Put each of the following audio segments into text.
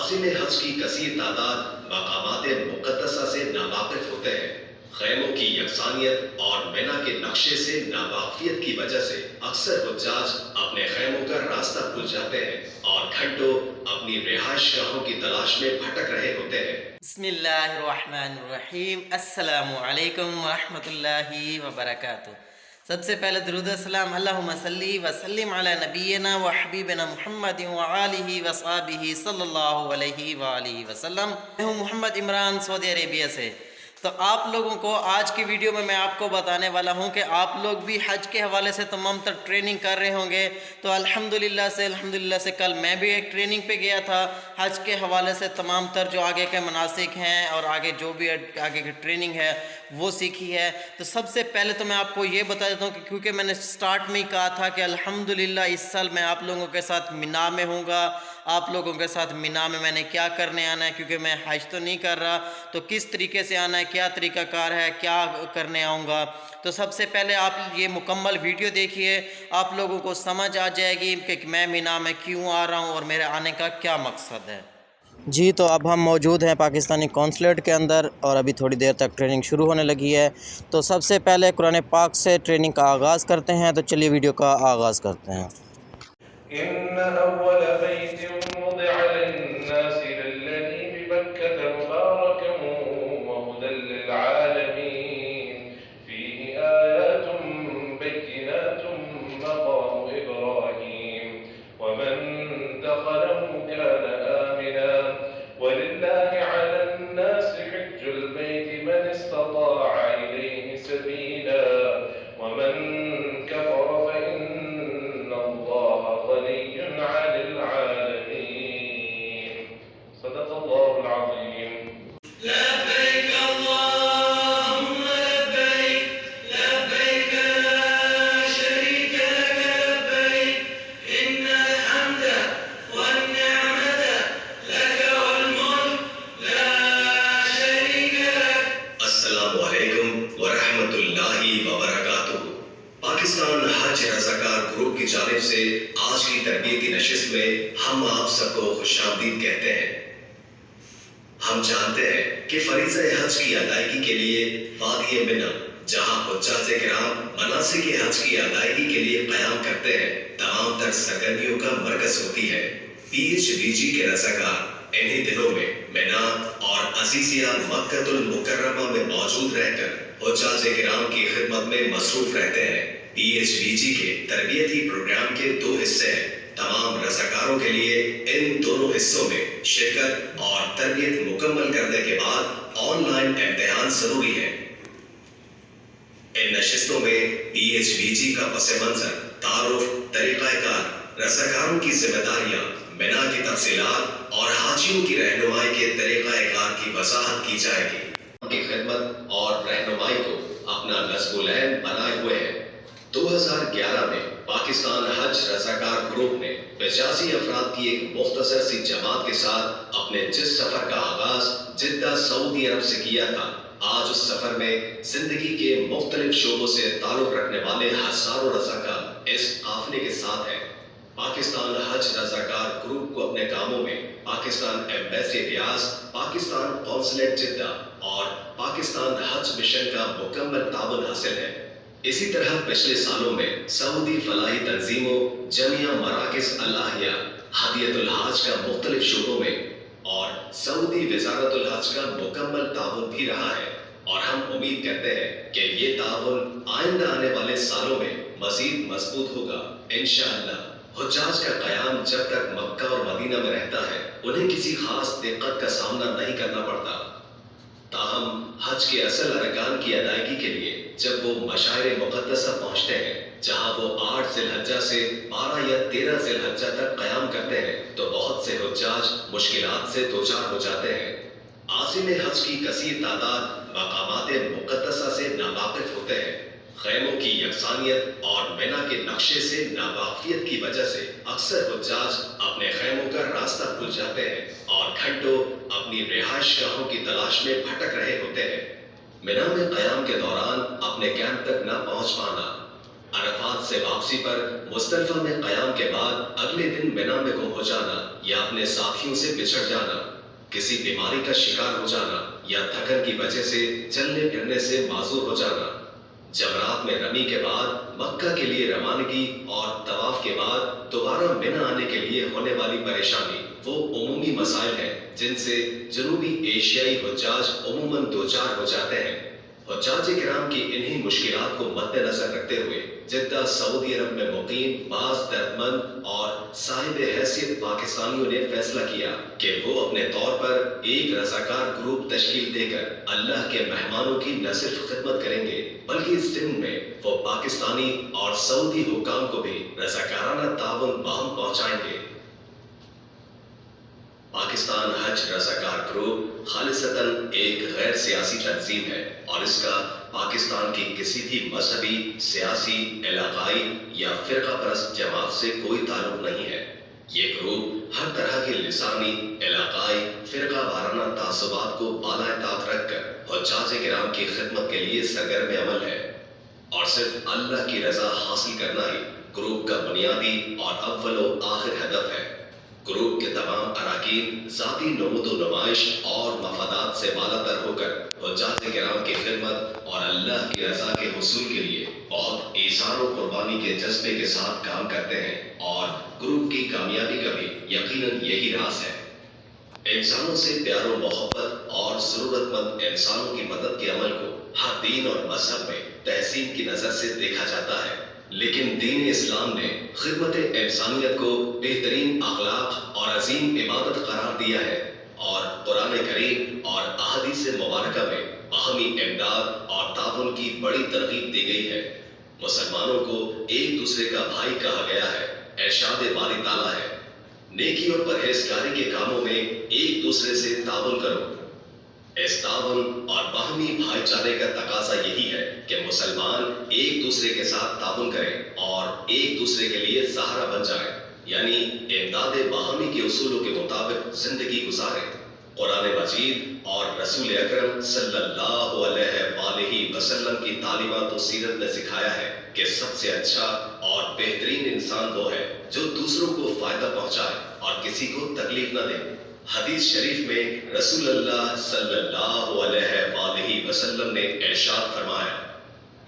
عازم حج کی کثیر تعداد مقامات مقدسہ سے ناواقف ہوتے ہیں۔ خیموں کی یکسانیت اور مینا کے نقشے سے ناواقفیت کی وجہ سے اکثر حجاج اپنے خیموں کا راستہ بھول جاتے ہیں اور گھنٹوں اپنی رہائش گاہوں کی تلاش میں بھٹک رہے ہوتے ہیں۔ بسم اللہ الرحمن الرحیم۔ السلام علیکم ورحمۃ اللہ وبرکاتہ۔ سب سے پہلے درود السلام اللہم صلی وسلم علی نبینا و حبیبنا محمد وآلہ وصحبہ صلی اللہ علیہ وآلہ وسلم۔ میں ہوں محمد عمران سعودی عربیہ سے۔ تو آپ لوگوں کو آج کی ویڈیو میں آپ کو بتانے والا ہوں کہ آپ لوگ بھی حج کے حوالے سے تمام تر ٹریننگ کر رہے ہوں گے۔ تو الحمدللہ سے کل میں بھی ایک ٹریننگ پہ گیا تھا حج کے حوالے سے، تمام تر جو آگے کے مناسک ہیں اور آگے جو بھی آگے کی ٹریننگ ہے وہ سیکھی ہے۔ تو سب سے پہلے تو میں آپ کو یہ بتا دیتا ہوں کہ کیونکہ میں نے سٹارٹ میں ہی کہا تھا کہ الحمدللہ اس سال میں آپ لوگوں کے ساتھ مینا میں ہوں گا۔ آپ لوگوں کے ساتھ مینا میں نے کیا کرنے آنا ہے، کیونکہ میں حج تو نہیں کر رہا، تو کس طریقے سے آنا ہے، کیا طریقہ کار ہے، کیا کرنے آؤں گا۔ تو سب سے پہلے آپ یہ مکمل ویڈیو دیکھیے، آپ لوگوں کو سمجھ آ جائے گی کہ میں مینا میں کیوں آ رہا ہوں اور میرے آنے کا کیا مقصد ہے۔ جی تو اب ہم موجود ہیں پاکستانی قونصلیٹ کے اندر اور ابھی تھوڑی دیر تک ٹریننگ شروع ہونے لگی ہے۔ تو سب سے پہلے قرآن پاک سے ٹریننگ کا آغاز کرتے ہیں، تو چلیے ویڈیو کا آغاز کرتے ہیں۔ إن أول بيت وضع للناس للذي ببكة مباركا وهدى للعالمين فيه آيات بينات مقام إبراهيم ومن دخله كان آمنا ولله على الناس حج البيت من استطاع إليه سبيلا ومن كفر فإن الله غني عن العالمين صدق الله العظيم لبيك اللهم لبيك لبيك لا شريك لك لبيك إن الحمد والنعمة لك والملك لا شريك لك۔ السلام علیکم ورحمۃ اللہ وبرکاتہ۔ پاکستان حج رضاکار گروپ کی جانب سے آج کی تربیتی نشست میں ہم آپ سب کو خوش آمدید کہتے ہیں۔ ہم جانتے ہیں کہ فریضہ حج کی ادائیگی کے لیے وادی مینا، جہاں حجاج کرام مناسک حج کی ادائیگی کے لیے قیام کرتے ہیں، تمام تر سرگرمیوں کا مرکز ہوتی ہے۔ PHVG کے رضاکار انہی دنوں میں مینا اور عزیزیہ مکۃ المکرمہ میں موجود رہ کر حجاج کرام کی خدمت میں مصروف رہتے ہیں۔ PHVG کے تربیتی پروگرام کے 2 حصے ہیں۔ تمام رضاکاروں کے لیے ان دونوں حصوں میں شرکت اور تربیت مکمل کرنے کے بعد آن لائن امتحان ضروری ہے۔ ان نشستوں میں PHVG کا پس منظر، تعارف، طریقہ کار، رضاکاروں کی ذمہ داریاں، مینا کی تفصیلات اور حاجیوں کی رہنمائی کے طریقہ کار کی وضاحت کی جائے گی۔ کی خدمت اور رہنمائی کو اپنا نصب العین بنائے ہوئے ہیں۔ 2011 میں پاکستان حج رضاکار گروپ نے 85 افراد کی ایک مختصر سی جماعت کے ساتھ اپنے جس سفر کا آغاز جدہ سعودی عرب سے کیا تھا، آج اس سفر میں زندگی کے مختلف شعبوں سے تعلق رکھنے والے ہزاروں رضاکار اس قافلے کے ساتھ ہیں۔ پاکستان حج رضاکار گروپ کو اپنے کاموں میں پاکستان ایمبیسی ریاض، پاکستان قونصلیٹ جدہ اور پاکستان حج مشن کا مکمل تعاون حاصل ہے۔ اسی طرح پچھلے سالوں میں سعودی فلاحی تنظیموں، جمعیہ مراکز اللہیہ، ہدیۃ الحاج کا مختلف شعبوں میں اور سعودی وزارت الحج کا مکمل تعاون بھی رہا ہے، اور ہم امید کرتے ہیں کہ یہ تعاون آئندہ آنے والے سالوں میں مزید مضبوط ہوگا انشاءاللہ۔ حجاج کا قیام جب تک مکہ اور مدینہ میں رہتا ہے انہیں کسی خاص دقت کا سامنا نہیں کرنا پڑتا، تاہم حج کے اصل ارکان کی ادائیگی کے لیے جب وہ مشاعر مقدسہ پہنچتے ہیں، جہاں وہ 8 ذی الحجہ سے 12 یا 13 ذی الحجہ تک قیام کرتے ہیں، تو بہت سے حجاج مشکلات سے دوچار ہو جاتے ہیں۔ عازم حج کی کثیر تعداد مقامات مقدسہ سے ناواقف ہوتے ہیں۔ خیموں کی یکسانیت اور مینا کے نقشے سے ناواقفیت کی وجہ سے اکثر حجاج اپنے خیموں کا راستہ بھول جاتے ہیں اور گھنٹوں اپنی رہائش گاہوں کی تلاش میں بھٹک رہے ہوتے ہیں۔ مینا میں قیام کے دوران اپنے کیمپ تک نہ پہنچ پانا، عرفات سے واپسی پر مزدلفہ میں قیام کے بعد اگلے دن مینا میں گم ہو جانا یا اپنے ساتھیوں سے بچھڑ جانا، کسی بیماری کا شکار ہو جانا یا تھکن کی وجہ سے چلنے پھرنے سے معذور ہو جانا، جمرات میں رمی کے بعد مکہ کے لیے روانگی اور طواف کے بعد دوبارہ مینا آنے کے لیے ہونے والی پریشانی وہ عمومی مسائل ہیں جن سے جنوبی ایشیائی حجاج عموماً دوچار ہو جاتے ہیں۔ حجاج کرام کی انہی مشکلات کو مد نظر رکھتے ہوئے جدہ سعودی عرب میں مقیم بعض دردمند اور صاحب حیثیت پاکستانیوں نے فیصلہ کیا کہ وہ اپنے طور پر ایک رضاکار گروپ تشکیل دے کر اللہ کے مہمانوں کی نہ صرف خدمت کریں گے بلکہ ضمن میں وہ پاکستانی اور سعودی حکام کو بھی رضاکارانہ تعاون باہم پہنچائیں گے۔ پاکستان حج رضاکار گروپ خالصتاً ایک غیر سیاسی تنظیم ہے اور اس کا پاکستان کی کسی بھی مذہبی، سیاسی، علاقائی یا فرقہ پرست جماعت سے کوئی تعلق نہیں ہے۔ یہ گروپ ہر طرح کے لسانی، علاقائی، فرقہ وارانہ تعصبات کو بالائے طاق رکھ کر حجاج کرام کی خدمت کے لیے سرگرم عمل ہے اور صرف اللہ کی رضا حاصل کرنا ہی گروپ کا بنیادی اور اول و آخر ہدف ہے۔ گروپ کے تمام اراکین ذاتی نمود و نمائش اور مفادات سے بالا تر ہو کر حجاج کرام کی خدمت اور اللہ کی رضا کے حصول کے لیے بہت ایثار و قربانی کے جذبے کے ساتھ کام کرتے ہیں اور گروپ کی کامیابی کا بھی یقیناً یہی راز ہے۔ انسانوں سے پیار و محبت اور ضرورت مند انسانوں کی مدد کے عمل کو ہر دین اور مذہب میں تحسین کی نظر سے دیکھا جاتا ہے، لیکن دین اسلام نے خدمت انسانیت کو بہترین اخلاق اور عظیم عبادت قرار دیا ہے اور قرآن کریم اور احادیث مبارکہ میں باہمی امداد اور تعاون کی بڑی ترغیب دی گئی ہے۔ مسلمانوں کو ایک دوسرے کا بھائی کہا گیا ہے۔ ارشاد باری تعالیٰ ہے، نیکی اور پرہیزگاری کے کاموں میں ایک دوسرے سے تعاون کرو۔ اس تعاون اور باہمی بھائی چارے کا تقاضا یہی ہے کہ مسلمان ایک دوسرے کے ساتھ تعاون کریں اور ایک دوسرے کے لیے سہارا بن جائیں، یعنی امداد باہمی کے اصولوں کے مطابق زندگی گزاریں۔ قرآن مجید اور رسول اکرم صلی اللہ علیہ وآلہ وسلم کی تعلیمات و سیرت نے سکھایا ہے کہ سب سے اچھا اور بہترین انسان وہ ہے جو دوسروں کو فائدہ پہنچائے اور کسی کو تکلیف نہ دے۔ حدیث شریف میں رسول اللہ صلی اللہ علیہ وآلہ وسلم نے ارشاد فرمایا،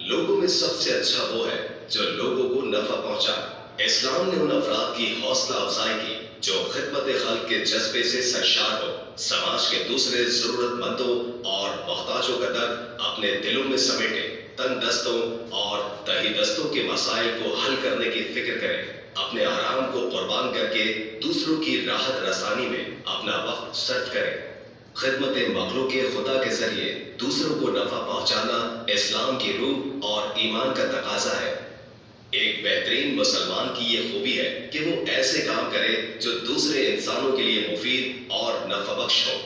لوگوں میں سب سے اچھا وہ ہے جو لوگوں کو نفع پہنچائے۔ اسلام نے ان افراد کی حوصلہ افزائی کی جو خدمت خلق کے جذبے سے سرشار ہو، سماج کے دوسرے ضرورت مندوں اور محتاجوں کا درد اپنے دلوں میں سمیٹے، تنگ دستوں اور تہی دستوں کے مسائل کو حل کرنے کی فکر کریں، اپنے آرام کو قربان کر کے دوسروں کی راحت رسانی میں اپنا وقت صرف کریں۔ خدمت مخلوق خدا کے ذریعے دوسروں کو نفع پہنچانا اسلام کی روح اور ایمان کا تقاضا ہے۔ ایک بہترین مسلمان کی یہ خوبی ہے کہ وہ ایسے کام کرے جو دوسرے انسانوں کے لیے مفید اور نفع بخش ہو۔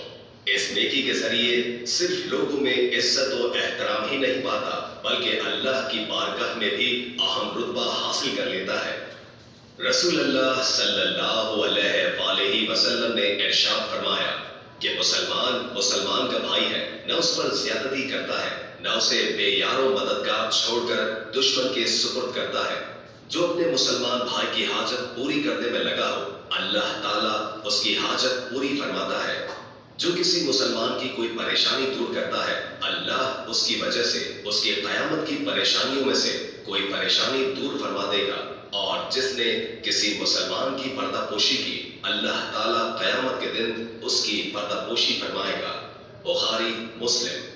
اس نیکی کے ذریعے صرف لوگوں میں عزت و احترام ہی نہیں پاتا بلکہ اللہ کی بارگاہ میں بھی اہم رتبہ حاصل کر لیتا ہے۔ رسول اللہ صلی اللہ علیہ وآلہ وسلم نے ارشاد فرمایا کہ مسلمان کا بھائی ہے، نہ اس پر زیادتی کرتا ہے، نہ اسے بے یار و مددگار چھوڑ کر دشمن کے سپرد کرتا ہے۔ جو اپنے مسلمان بھائی کی حاجت پوری کرنے میں لگا ہو، اللہ تعالیٰ اس کی حاجت پوری فرماتا ہے۔ جو کسی مسلمان کی کوئی پریشانی دور کرتا ہے، اللہ اس کی وجہ سے اس کی قیامت کی پریشانیوں میں سے کوئی پریشانی دور فرما دے گا، اور جس نے کسی مسلمان کی پردہ پوشی کی، اللہ تعالیٰ قیامت کے دن اس کی پردہ پوشی فرمائے گا۔ بخاری مسلم۔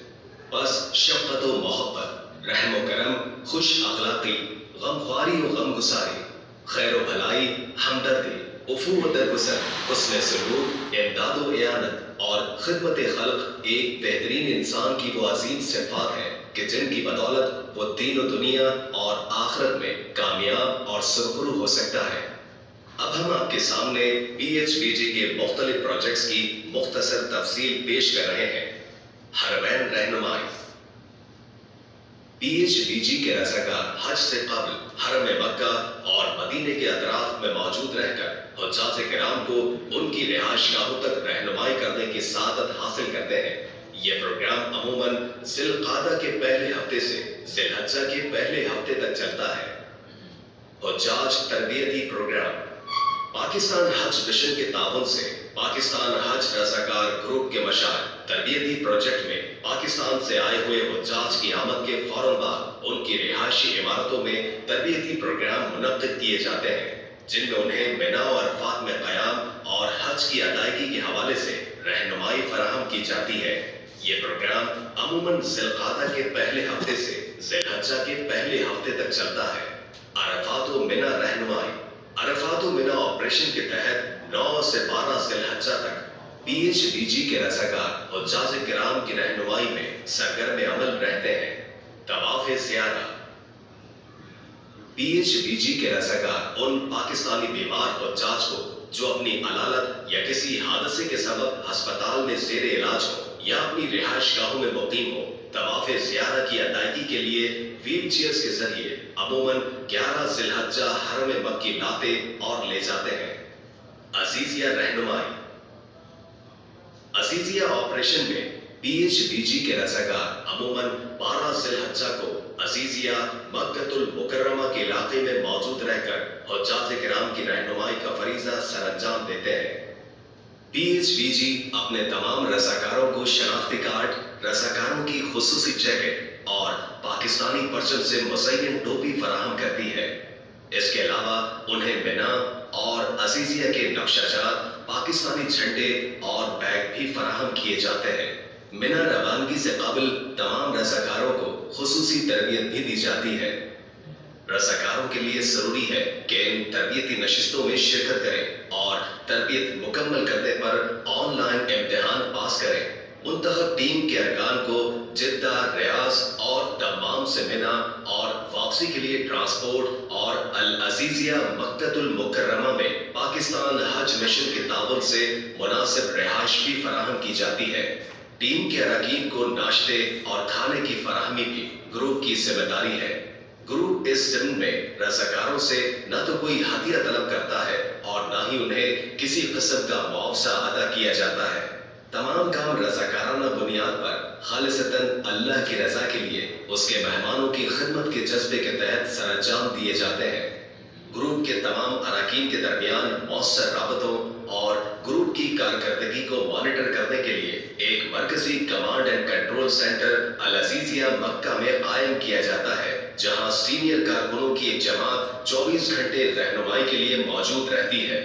بس شفقت و محبت، رحم و کرم، خوش اخلاقی، غمخواری و غم گساری، خیر و بھلائی، ہمدردی، عفو درگزر، حسن سلوک، امداد و اعانت اور خدمت خلق ایک بہترین انسان کی وہ عظیم صفات ہیں کہ جن کی بدولت وہ دین و دنیا اور آخرت میں کامیاب اور سرخرو ہو سکتا ہے۔ اب ہم آپ کے سامنے PHBG کے مختلف پروجیکٹس کی مختصر تفصیل پیش کر رہے ہیں۔ حرمین رہنمائی۔ PHBG کے رضاکار حج سے قبل حرم مکہ اور مدینے کے اطراف میں موجود رہ کر حجاج کرام کو ان کی رہائش گاہوں تک رہنمائی کرنے کی سعادت حاصل کرتے ہیں۔ یہ پروگرام عموماً ذی القعدہ کے پہلے ہفتے سے ذی الحجہ کے پہلے ہفتے تک چلتا ہے۔ حجاج تربیتی پروگرام۔ پاکستان حج مشن کے تعاون سے پاکستان حج رضاکار گروپ کے مشائخ تربیتی پروجیکٹ میں پاکستان سے آئے ہوئے حجاج کی آمد کے فوراً بعد ان کی رہائشی عمارتوں میں تربیتی پروگرام منعقد کیے جاتے ہیں، جن میں انہیں مینا و عرفات میں قیام اور حج کی ادائیگی کے حوالے سے رہنمائی فراہم کی جاتی ہے۔ یہ پروگرام عموماً ذی القعدہ کے پہلے ہفتے سے ذی الحجہ کے پہلے ہفتے تک چلتا ہے۔ عرفات و مینا رہنمائی۔ عرفات و مینا آپریشن کے تحت 9 سے 12 ذی الحجہ تک PHBG کے رضاکار حجاج کرام کی رہنمائی میں سرگرم عمل رہتے ہیں۔ طواف زیارہ۔ PHBG کے رضاکار ان پاکستانی بیمار حجاج کو جو اپنی علالت یا کسی حادثے کے سبب ہسپتال میں زیر علاج ہو یا اپنی رہائش گاہوں میں مقیم ہو، طواف زیارہ کی ادائیگی کے لیے ویل چیئرز کے ذریعے عموماً 11 ذی الحجہ حرم مکی لاتے اور لے جاتے ہیں۔ عزیزیہ رہنمائی۔ عزیزیہ آپریشن میں PHBG کے رضاکار عموماً 12 ذی الحجہ کو عزیزیہ مکۃ المکرمہ کے علاقے میں موجود رہ کر حجاج کرام کی رہنمائی کا فریضہ سر انجام دیتے ہیں۔ PHBG اپنے تمام رضاکاروں کو شناختی کارڈ، رضاکاروں کی خصوصی جیکٹ اور پاکستانی پرچم سے مزین ٹوپی فراہم کرتی ہے۔ اس کے علاوہ انہیں مینا اور عزیزیہ کے نقشہ جات، پاکستانی جھنڈے اور بیگ بھی فراہم کیے جاتے ہیں۔ مینا روانگی سے قبل تمام رضاکاروں کو خصوصی تربیت بھی دی جاتی ہے۔ رضاکاروں کے لیے ضروری ہے کہ ان تربیتی نشستوں میں شرکت کریں اور تربیت مکمل کرنے پر آن لائن امتحان پاس کریں۔ منتخب ٹیم کے ارکان کو جدہ، ریاض اور دمام سے مینا اور واپسی کے لیے ٹرانسپورٹ اور العزیزیہ مکۃ المکرمہ میں پاکستان حج مشن کے تعاون سے مناسب رہائش بھی فراہم کی جاتی ہے۔ ٹیم کے اراکین کو ناشتے اور کھانے کی فراہمی بھی گروپ کی ذمہ داری ہے۔ گروپ اس ضمن میں رضاکاروں سے نہ تو کوئی ہدیہ طلب کرتا ہے اور نہ ہی انہیں کسی قسم کا معاوضہ ادا کیا جاتا ہے۔ تمام کام رضاکارانہ بنیاد پر خالصتاً اللہ کی رضا کے لیے اس کے مہمانوں کی خدمت کے جذبے کے تحت سر انجام دیے جاتے ہیں۔ گروپ کے تمام اراکین کے درمیان مؤثر رابطوں اور گروپ کی کارکردگی کو مانیٹر کرنے کے لیے ایک مرکزی کمانڈ اینڈ کنٹرول سینٹر العزیزیہ مکہ میں قائم کیا جاتا ہے، جہاں سینئر کارکنوں کی ایک جماعت 24 گھنٹے رہنمائی کے لیے موجود رہتی ہے۔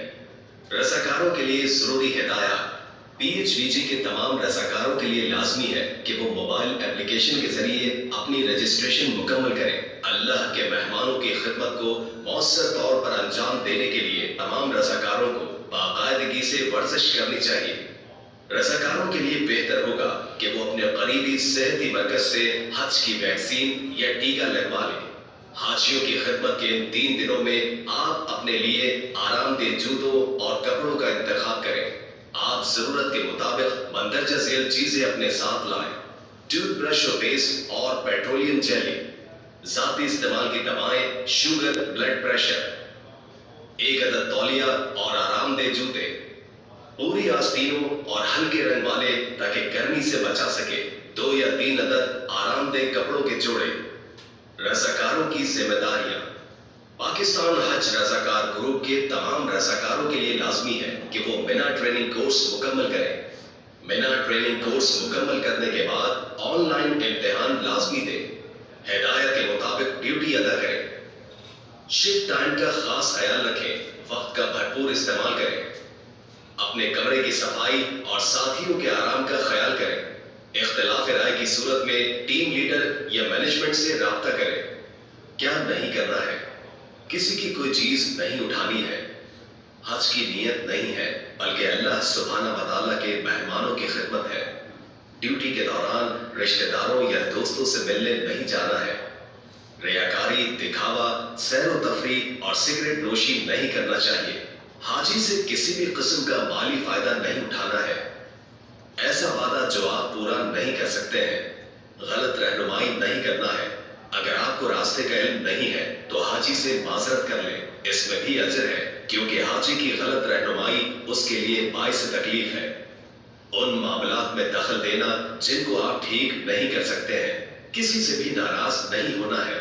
رضاکاروں کے لیے ضروری ہدایات۔ PHBG کے تمام رضاکاروں کے لیے لازمی ہے کہ وہ موبائل ایپلیکیشن کے ذریعے اپنی رجسٹریشن مکمل کریں۔ اللہ کے مہمانوں کی خدمت کو مؤثر طور پر انجام دینے کے لیے تمام رضاکاروں کو باقاعدگی سے ورزش کرنی چاہیے۔ رضاکاروں کے لیے بہتر ہوگا کہ وہ اپنے قریبی صحتی مرکز سے حج کی ویکسین یا ٹیکہ لگوا لیں۔ حاجیوں کی خدمت کے ان 3 دنوں میں آپ اپنے لیے آرام دہ جوتوں اور کپڑوں کا انتخاب کریں۔ آپ ضرورت کے مطابق مندرجہ ذیل چیزیں اپنے ساتھ لائیں: ٹوتھ برش و پیسٹ اور پیٹرولیم جیلی، ذاتی استعمال کی دوائیں، شوگر، بلڈ پریشر، 1 عدد تولیہ اور آرام دہ جوتے، پوری آستینوں اور ہلکے رنگ والے تاکہ گرمی سے بچا سکے 2 یا 3 عدد آرام دہ کپڑوں کے جوڑے۔ رضاکاروں کی ذمہ داریاں۔ پاکستان حج رضاکار گروپ کے تمام رضاکاروں کے لیے لازمی ہے کہ وہ مینا ٹریننگ کورس مکمل کریں۔ مینا ٹریننگ کورس مکمل کرنے کے بعد آن لائن امتحان لازمی دیں۔ ہدایت کے مطابق ڈیوٹی ادا کریں۔ شفٹ ٹائم کا خاص خیال رکھیں۔ وقت کا بھرپور استعمال کریں۔ اپنے کمرے کی صفائی اور ساتھیوں کے آرام کا خیال کریں۔ اختلاف رائے کی صورت میں ٹیم لیڈر یا مینجمنٹ سے رابطہ کریں۔ کیا نہیں کرنا ہے؟ کسی کی کوئی چیز نہیں اٹھانی ہے۔ حج کی نیت نہیں ہے بلکہ اللہ سبحانہ و تعالیٰ کے مہمانوں کی خدمت ہے۔ ڈیوٹی کے دوران رشتہ داروں یا دوستوں سے ملنے نہیں جانا ہے۔ ریاکاری، دکھاوا، سیر و تفریح اور سگریٹ نوشی نہیں کرنا چاہیے۔ حاجی سے کسی بھی قسم کا مالی فائدہ نہیں اٹھانا ہے۔ ایسا وعدہ جو آپ پورا نہیں کر سکتے ہیں۔ غلط رہنمائی نہیں کرنا ہے۔ اگر آپ کو راستے کا علم نہیں ہے تو حاجی سے معذرت کر لیں، اس میں بھی اجر ہے، کیونکہ حاجی کی غلط رہنمائی اس کے لیے باعث تکلیف ہے۔ ان معاملات میں دخل دینا جن کو آپ ٹھیک نہیں کر سکتے ہیں، کسی سے بھی ناراض نہیں ہونا ہے۔